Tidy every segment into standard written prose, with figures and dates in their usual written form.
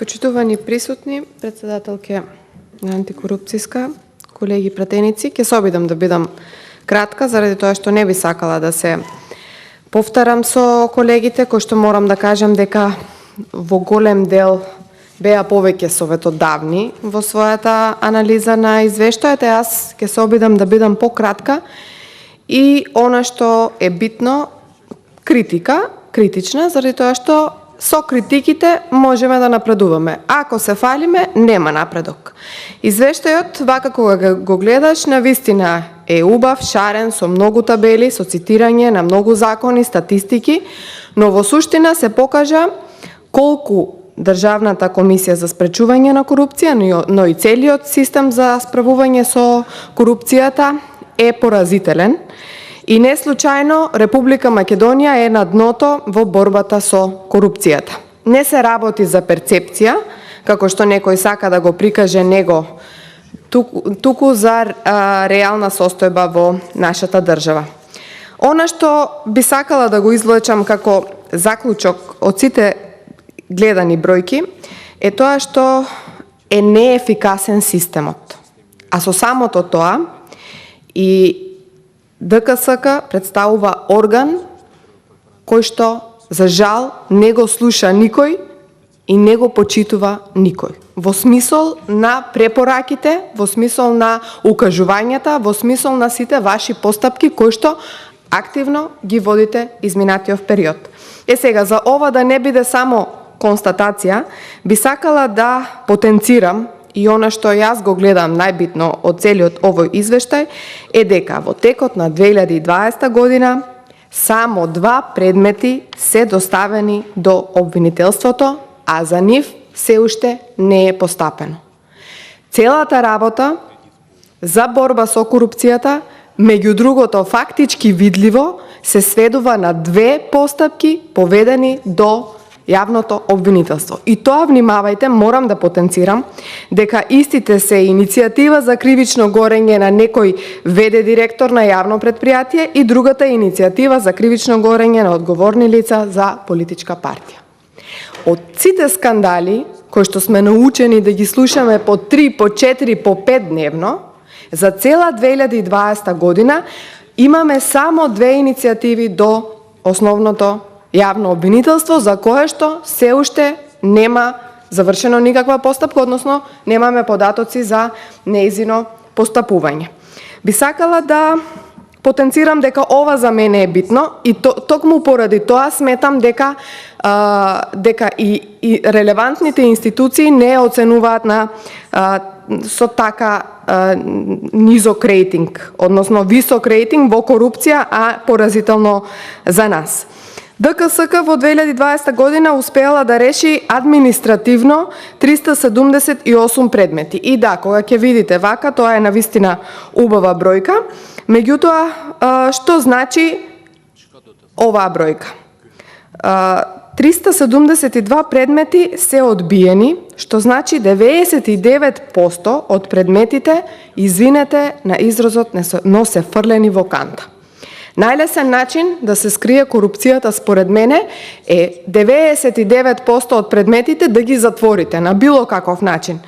Почитувани присутни, председателке на антикорупцијска, колеги пратеници, ќе се обидам да бидам кратка, заради тоа што не би сакала да се повторам со колегите, кои што морам да кажам дека во голем дел беа повеќе советодавни во својата анализа на извештајот. Јас ќе се обидам да бидам пократка и она што е битно, критична, заради тоа што со критиките можеме да напредуваме. Ако се фалиме, нема напредок. Извештајот, вака кога го гледаш, навистина е убав, шарен, со многу табели, со цитирање на многу закони, статистики, но во суштина се покажа колку Државната комисија за спречување на корупција, но и целиот систем за справување со корупцијата е поразителен. И не случајно Република Македонија е на дното во борбата со корупцијата. Не се работи за перцепција, како што некој сака да го прикаже него, туку за реална состојба во нашата држава. Она што би сакала да го извлечам како заклучок од сите гледани бројки е тоа што е неефикасен системот. А со самото тоа и ДКСК представува орган кој што, за жал, не го слуша никој и не го почитува никој. Во смисол на препораките, во смисол на укажувањата, во смисол на сите ваши постапки кои што активно ги водите изминатиот период. Сега, за ова да не биде само констатација, би сакала да потенцирам и она што јас го гледам најбитно од целиот овој извештај е дека во текот на 2020 година само 2 предмети се доставени до обвинителството, а за нив се уште не е постапено. Целата работа за борба со корупцијата, меѓу другото фактички видливо, се сведува на 2 постапки поведени до јавното обвинителство. И тоа, внимавајте, морам да потенцирам дека истите се иницијатива за кривично горење на некој ВД директор на јавно предпријатие и другата иницијатива за кривично горење на одговорни лица за политичка партија. Од сите скандали кои што сме научени да ги слушаме по 3, по 4, по 5 дневно, за цела 2020 година имаме само 2 иницијативи до основното јавно обвинителство, за кое што се уште нема завршено никаква постапка, односно немаме податоци за неизино постапување. Би сакала да потенцирам дека ова за мене е битно и токму поради тоа сметам дека и релевантните институции не оценуваат со така низок рейтинг, односно висок рейтинг во корупција, а поразително за нас. ДКСК во 2020 година успеала да реши административно 378 предмети. И да, кога ќе видите вака, тоа е навистина убава бројка. Меѓутоа, што значи оваа бројка? 372 предмети се одбиени, што значи 99% од предметите, извинете на изразот, но се фрлени во канта. Најлесен начин да се скрие корупцијата според мене е 99% од предметите да ги затворите на било каков начин.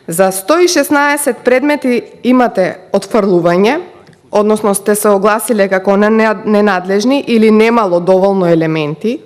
За 116 предмети имате отфрлување, односно сте се огласиле како ненадлежни или немало доволно елементи,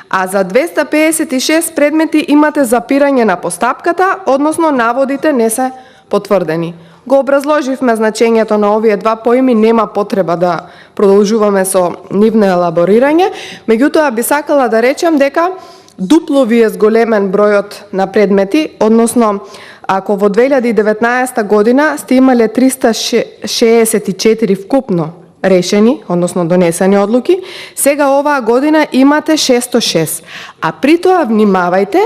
а за 256 предмети имате запирање на постапката, односно наводите не се потврдени. Го образложивме значењето на овие 2 поими, нема потреба да продолжуваме со нивно елаборирање, меѓутоа би сакала да речем дека дупло ви е зголемен бројот на предмети, односно ако во 2019 година сте имале 364 вкупно решени, односно донесени одлуки, сега оваа година имате 606. А при тоа, внимавајте,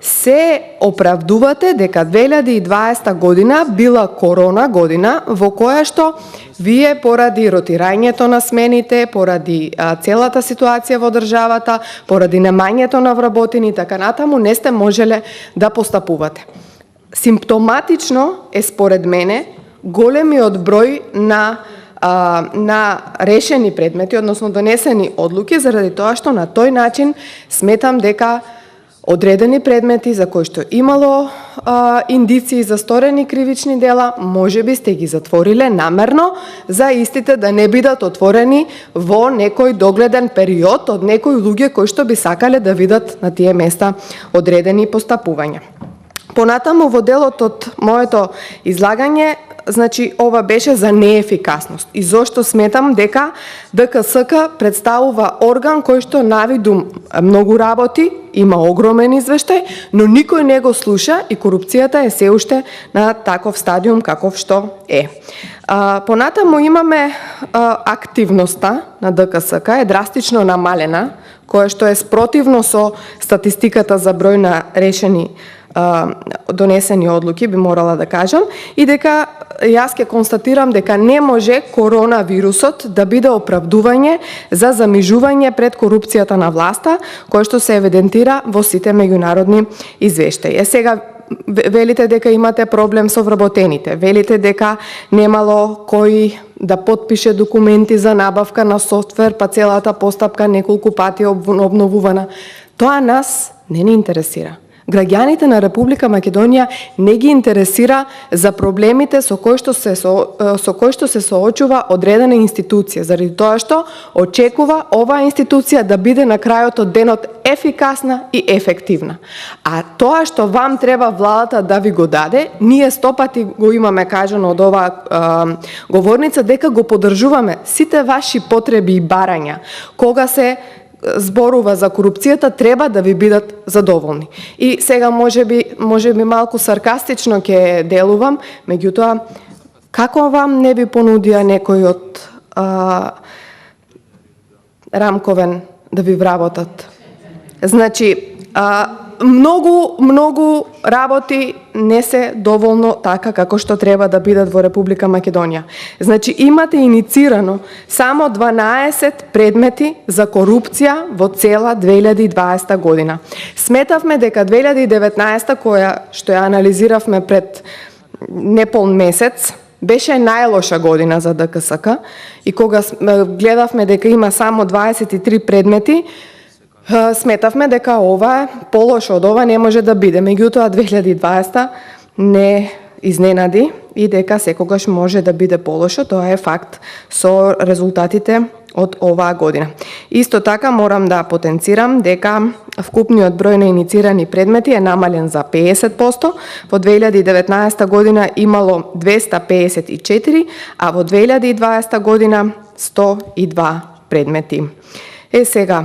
се оправдувате дека 2020 година била корона година во која што вие поради ротирањето на смените, поради целата ситуација во државата, поради немањето на вработени и така натаму, не сте можеле да постапувате. Симптоматично е според мене големиот број на решени предмети, односно донесени одлуки, заради тоа што на тој начин сметам дека одредени предмети за кои што имало индиции за сторени кривични дела, можеби сте ги затвориле намерно за истите да не бидат отворени во некој догледен период од некои луѓе кои што би сакале да видат на тие места одредени постапувања. Понатаму во делот од моето излагање, значи ова беше за неефикасност. И зошто сметам дека ДКСК представува орган кој што навиду многу работи, има огромен извештај, но никој не го слуша и корупцијата е се уште на таков стадиум каков што е. Понатаму имаме активноста на ДКСК е драстично намалена, која што е спротивно со статистиката за број на решени донесени одлуки, би морала да кажам, и дека јас ќе констатирам дека не може коронавирусот да биде оправдување за замижување пред корупцијата на власта, кој што се евидентира во сите меѓународни извештаи. Сега велите дека имате проблем со вработените, велите дека немало кој да потпише документи за набавка на софтвер, па целата постапка неколку пати обновувана. Тоа нас не ни интересира. Граѓаните на Република Македонија не ги интересира за проблемите со кои што се соочува одредена институција, заради тоа што очекува оваа институција да биде на крајот од денот ефикасна и ефективна. А тоа што вам треба владата да ви го даде, ние 100 пати го имаме кажано од оваа говорница дека го поддржуваме сите ваши потреби и барања. Кога се зборува за корупцијата, треба да ви бидат задоволни. И сега можеби малку саркастично ќе делувам, меѓутоа како вам не би понудија некој од Рамковен да ви вработат? Значи, многу работи не се доволно така како што треба да бидат во Република Македонија. Значи, имате иницирано само 12 предмети за корупција во цела 2020 година. Сметавме дека 2019, која што ја анализиравме пред неполн месец, беше најлоша година за ДКСК и кога гледавме дека има само 23 предмети, сметавме дека ова полошо од ова не може да биде. Меѓутоа 2020 не изненади и дека секогаш може да биде полошо, тоа е факт со резултатите од оваа година. Исто така морам да потенцирам дека вкупниот број на иницирани предмети е намален за 50%. Во 2019 година имало 254, а во 2020 година 102 предмети. Сега,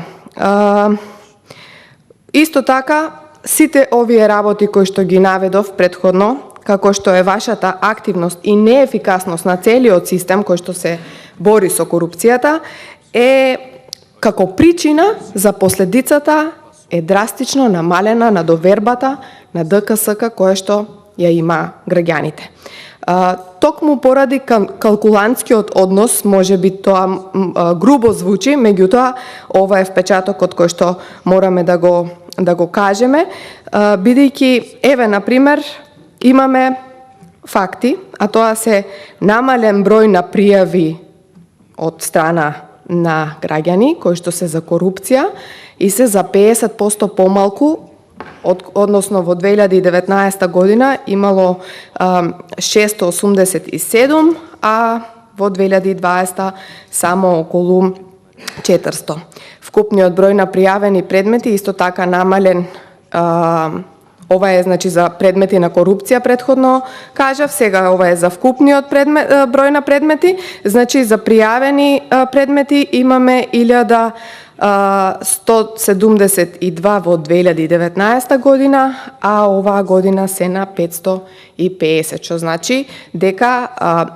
исто така, сите овие работи кои што ги наведов предходно, како што е вашата активност и неефикасност на целиот систем кој што се бори со корупцијата, е како причина за последицата е драстично намалена на довербата на ДКСК која што ја има граѓаните. Токму поради калкулантскиот однос, може би тоа грубо звучи, меѓутоа ова е впечатокот кој што мораме да го кажеме, бидејќи еве на пример имаме факти, а тоа се намален број на пријави од страна на граѓани кои што се за корупција и се за 50% помалку. Односно во 2019 година имало 687, а во 2020 само околу 400. Вкупниот број на пријавени предмети исто така намален. Ова е значи за предмети на корупција претходно кажав, сега ова е за вкупниот број на предмети. Значи за пријавени предмети имаме 1172 во 2019 година, а оваа година се на 550, што значи дека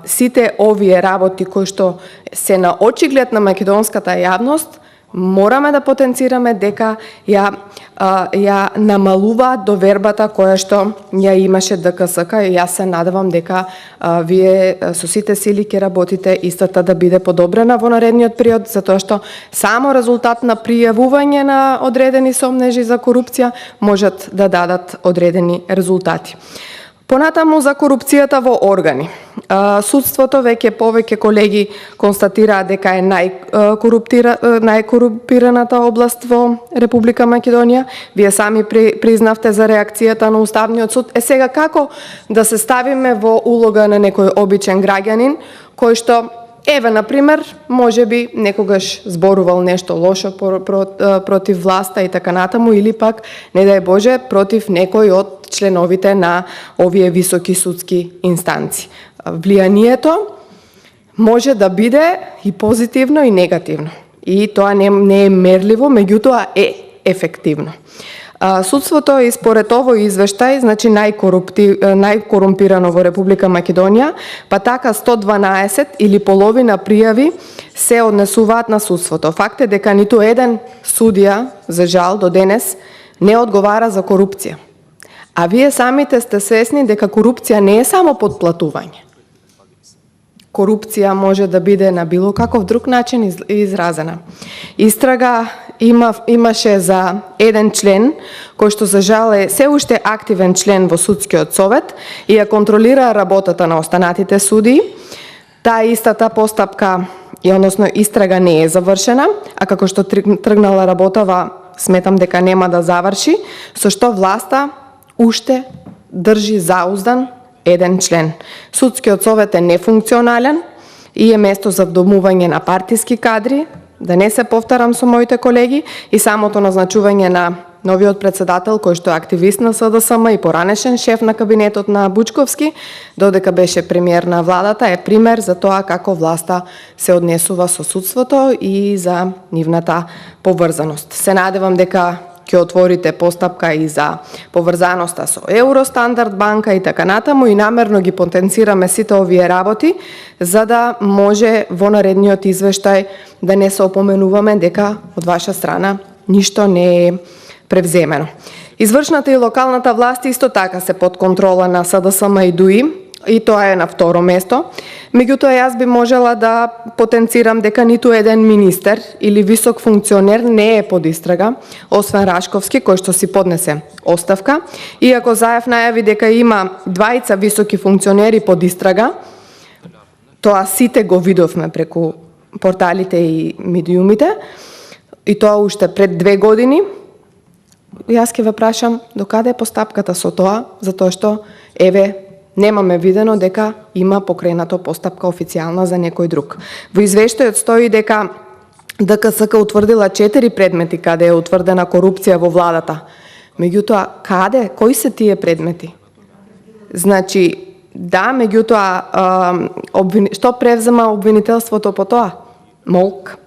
сите овие работи кои што се на очиглед на македонската јавност, мораме да потенцираме дека ја намалуваат довербата која што ја имаше ДКСК и јас се надевам дека вие со сите сили ќе работите истата да биде подобрена во наредниот период, затоа што само резултат на пријавување на одредени сомнежи за корупција можат да дадат одредени резултати. Понатаму за корупцијата во органи. Судството повеќе колеги констатираат дека е најкорумпираната област во Република Македонија. Вие сами признавте за реакцијата на Уставниот суд. Сега како да се ставиме во улога на некој обичен граѓанин кој што например, можеби некогаш зборувал нешто лошо против власта и така натаму, или пак, не дај Боже, против некој од членовите на овие високи судски инстанции. Влијанието може да биде и позитивно и негативно. И тоа не е мерливо, меѓутоа е ефективно. Судството и според овој извештај, значи најкорумпирано во Република Македонија, па така 112 или половина пријави се однесуваат на судството. Факт е дека ниту еден судија, за жал, до денес не одговара за корупција. А вие самите сте свесни дека корупција не е само потплатување. Корупција може да биде на било каков друг начин изразена. Истрага имаше за еден член, кој што за жал е се уште активен член во судскиот совет и ја контролира работата на останатите судии. Таа истата постапка, односно истрага не е завршена, а како што тргнала работава, сметам дека нема да заврши, со што власта уште држи зауздан еден член. Судскиот совет е нефункционален и е место за вдомување на партиски кадри, да не се повторам со моите колеги, и самото назначување на новиот председател, кој што е активист на СДСМ и поранешен шеф на кабинетот на Бучковски, додека беше премиер на владата, е пример за тоа како власта се однесува со судството и за нивната поврзаност. Се надевам дека ќе отворите постапка и за поврзаноста со Евростандард банка и така натаму, и намерно ги потенцираме сите овие работи, за да може во наредниот извештај да не се опоменуваме дека од ваша страна ништо не е превземено. Извршната и локалната власт исто така се под контрола на СДСМ и ДУИ, и тоа е на второ место. Меѓутоа, јас би можела да потенцирам дека ниту еден министер или висок функционер не е под истрага, освен Рашковски, кој што си поднесе оставка. Иако Заев најави дека има двајца високи функционери под истрага, тоа сите го видовме преку порталите и медиумите, и тоа уште пред 2 години. Јас ќе ве прашам, докаде е постапката со тоа, затоа што, немаме видено дека има покренато постапка официјална за некој друг. Во извештајот стои дека ДКСК утврдила 4 предмети каде е утврдена корупција во владата. Меѓутоа, каде? Кои се тие предмети? Значи, да, меѓутоа, што превзема обвинителството по тоа? Молк.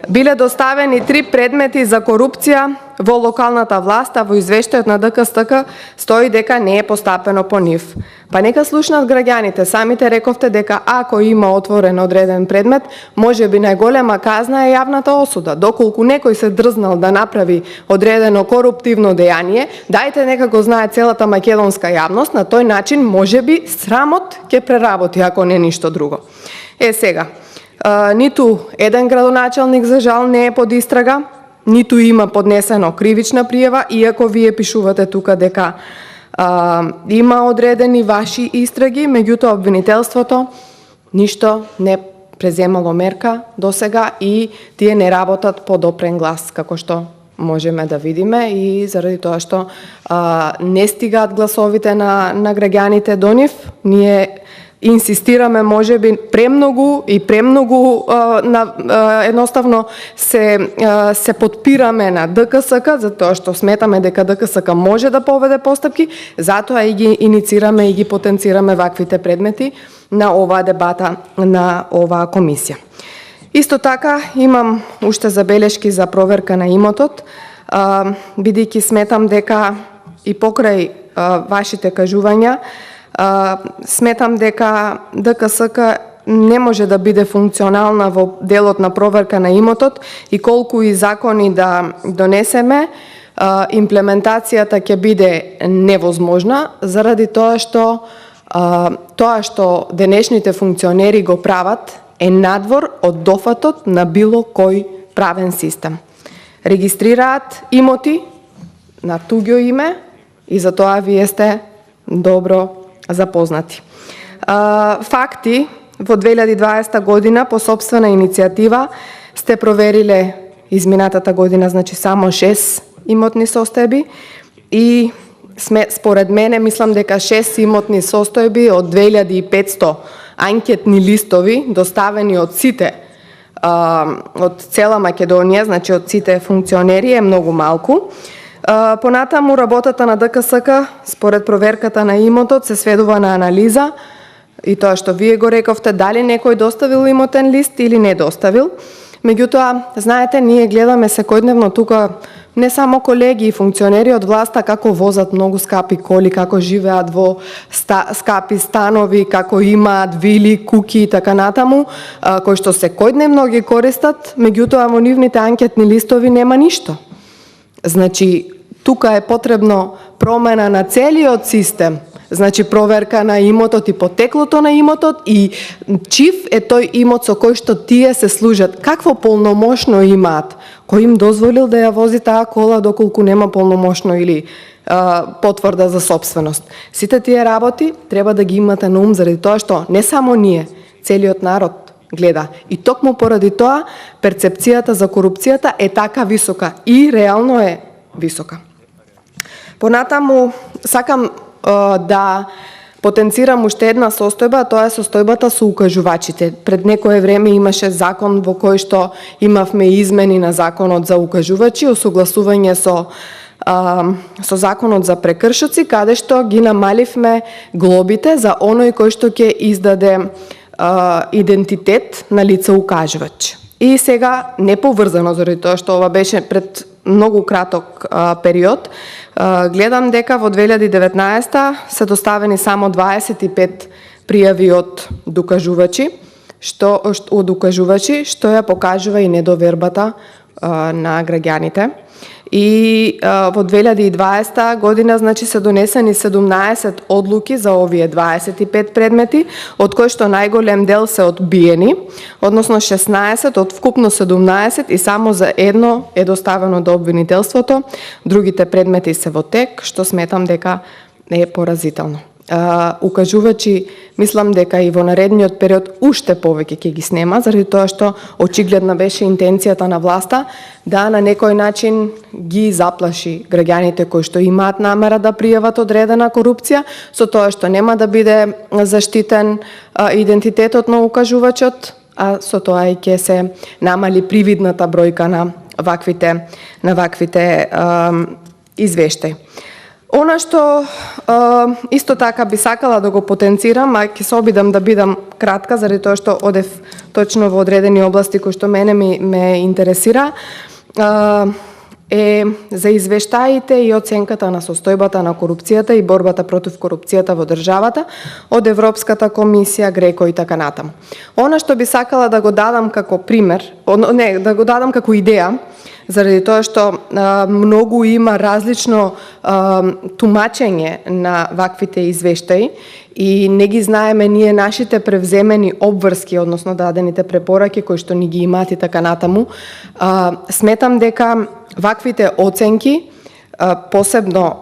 Биле доставени 3 предмети за корупција во локалната власт, а во извештајот на ДКСК стои дека не е постапено по нив. Па нека слушнат граѓаните. Самите рековте дека ако има отворен одреден предмет, може би најголема казна е јавната осуда. Доколку некој се дрзнал да направи одредено коруптивно дејание, дајте нека го знае целата македонска јавност, на тој начин може би срамот ќе преработи, ако не ништо друго. Сега, ниту еден градоначалник за жал не е под истрага, ниту има поднесено кривична пријава, иако вие пишувате тука дека има одредени ваши истраги, меѓутоа обвинителството ништо не преземало мерка досега и тие не работат под опрен глас, како што можеме да видиме, и заради тоа што не стигаат гласовите на граѓаните до нив, ние инсистираме можеби премногу едноставно се подпираме на ДКСК, затоа што сметаме дека ДКСК може да поведе постапки, затоа и ги иницираме и ги потенцираме ваквите предмети на оваа дебата, на оваа комисија. Исто така имам уште забелешки за проверка на имотот, бидејќи сметам дека и покрај вашите кажувања, сметам дека ДКСК не може да биде функционална во делот на проверка на имотот, и колку и закони да донесеме, имплементацијата ќе биде невозможна, заради тоа што денешните функционери го прават е надвор од дофатот на било кој правен систем. Регистрираат имоти на туѓо име и за тоа вие сте добро запознати. Факти, во 2020 година по собствена иницијатива сте провериле изминатата година, значи само 6 имотни состојби и според мене мислам дека 6 имотни состојби од 2500 анкетни листови доставени од сите од цела Македонија, значи од сите функционери е многу малку. Понатаму работата на ДКСК според проверката на имотот се сведува на анализа и тоа што вие го рековте, дали некој доставил имотен лист или не доставил. Меѓутоа, знаете, ние гледаме секојдневно тука не само колеги и функционери од власта како возат многу скапи коли, како живеат во скапи станови, како имаат вили, куки и така натаму, кои што секојдневно ги користат, меѓутоа во нивните анкетни листови нема ништо. Значи, тука е потребно промена на целиот систем. Значи, проверка на имотот и потеклото на имотот и чив е тој имот со кој што тие се служат. Какво полномошно имаат? Кој им дозволил да ја вози таа кола доколку нема полномошно или потврда за собственост? Сите тие работи треба да ги имате на ум заради тоа што не само ние, целиот народ гледа. И токму поради тоа перцепцијата за корупцијата е така висока и реално е висока. Понатаму сакам да потенцирам уште една состојба, тоа е состојбата со укажувачите. Пред некое време имаше закон во кој што имавме измени на законот за укажувачи, осогласување со законот за прекршоци, каде што ги намаливме глобите за оној кој што ќе издаде идентитет на лице укажувач. И сега неповрзано, заради тоа што ова беше пред многу краток период, гледам дека во 2019 се доставени само 25 пријави од укажувачи, што ја покажува и недовербата на граѓаните. И во 2020 година значи се донесени 17 одлуки за овие 25 предмети, од кои што најголем дел се одбиени, односно 16 од вкупно 17 и само за едно е доставено до обвинителството. Другите предмети се во тек, што сметам дека е поразително. Укажувачи, мислам дека и во наредниот период уште повеќе ќе ги снема, заради тоа што очигледна беше интенцијата на власта да на некој начин ги заплаши граѓаните кои што имаат намера да пријават одредена корупција, со тоа што нема да биде заштитен идентитетот на укажувачот, а со тоа и ќе се намали привидната бројка на ваквите извештаи. Она што исто така би сакала да го потенцирам, а ќе се обидам да бидам кратка, заради тоа што одев точно во одредени области кои што мене ме интересира, е за извештаите и оценката на состојбата на корупцијата и борбата против корупцијата во државата од Европската комисија, Греко и така натаму. Она што би сакала да го дадам како пример, да го дадам како идеја, заради тоа што многу има различно тумачење на ваквите извештаи и не ги знаеме ние нашите превземени обврски, односно дадените препораки кои што ни ги имаат и така натаму. Сметам дека ваквите оценки, посебно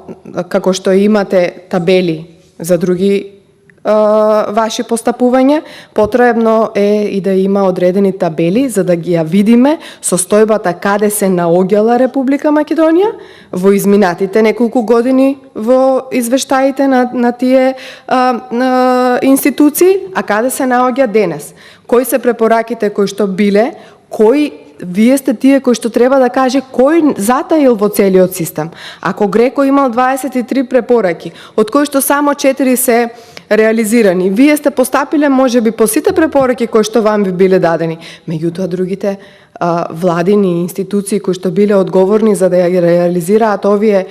како што имате табели за други ваши постапувања, потребно е и да има одредени табели за да ги ја видиме состојбата каде се наоѓала Република Македонија во изминатите неколку години во извештаите на тие институции, а каде се наоѓа денес. Кои се препораките кои што биле, вие сте тие кои што треба да каже кој затаил во целиот систем. Ако Греко имал 23 препораки, од кои што само 4 се реализирани, вие сте постапиле можеби по сите препораки кои што вам би биле дадени. Меѓутоа другите владини институции кои што биле одговорни за да ја реализираат овие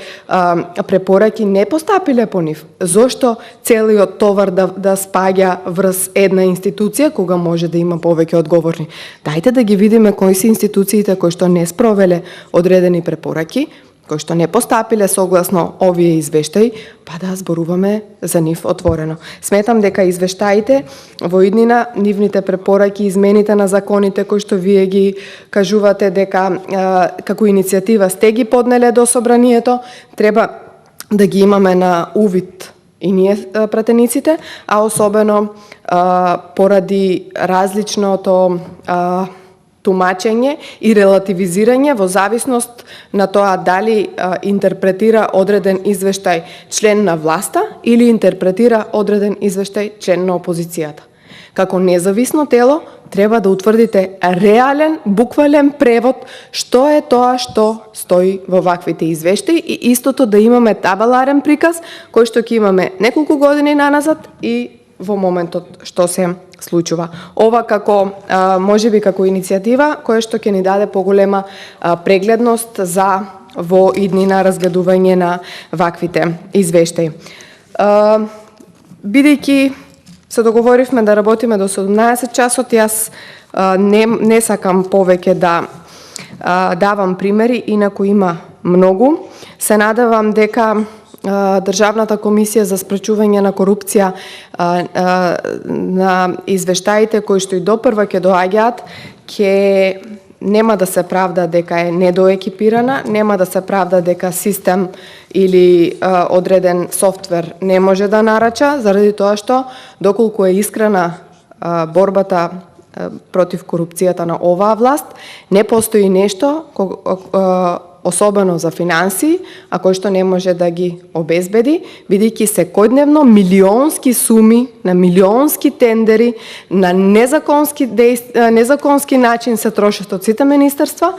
препораки не постапиле по нив. Зошто целиот товар да спаѓа врз една институција кога може да има повеќе одговорни? Дајте да ги видиме кои се институциите кои што не спровеле одредени препораки, кои што не постапиле согласно овие извештаи, па да зборуваме за нив отворено. Сметам дека извештаите во иднина, нивните препораки, измените на законите кои што вие ги кажувате дека како иницијатива сте ги поднеле до собранието, треба да ги имаме на увид и ние пратениците, а особено поради различното тумачење и релативизирање во зависност на тоа дали интерпретира одреден извештај член на власта или интерпретира одреден извештај член на опозицијата. Како независно тело треба да утврдите реален, буквален превод што е тоа што стои во ваквите извештаи и истото да имаме табеларен приказ кој што ќе имаме неколку години наназад и во моментот што се случува. Ова како можеби како иницијатива која што ќе ни даде поголема прегледност за во иднина разгледување на ваквите извештаи. Бидејќи се договоривме да работиме до 17 часот, јас не сакам повеќе да давам примери, инаку има многу. Се надевам дека Државната комисија за спречување на корупција на извештаите кои што и допрва ќе доаѓаат, ќе нема да се правда дека е недоекипирана, нема да се правда дека систем или одреден софтвер не може да нарача, заради тоа што доколку е искрена борбата против корупцијата на оваа власт, не постои нешто особено за финансии, а кој што не може да ги обезбеди, бидејќи секојдневно милионски суми, на милионски тендери, на незаконски начин се трошат од сите министерства,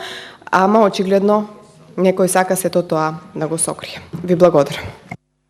ама очигледно некој сака сето тоа да го сокрие. Ви благодарам.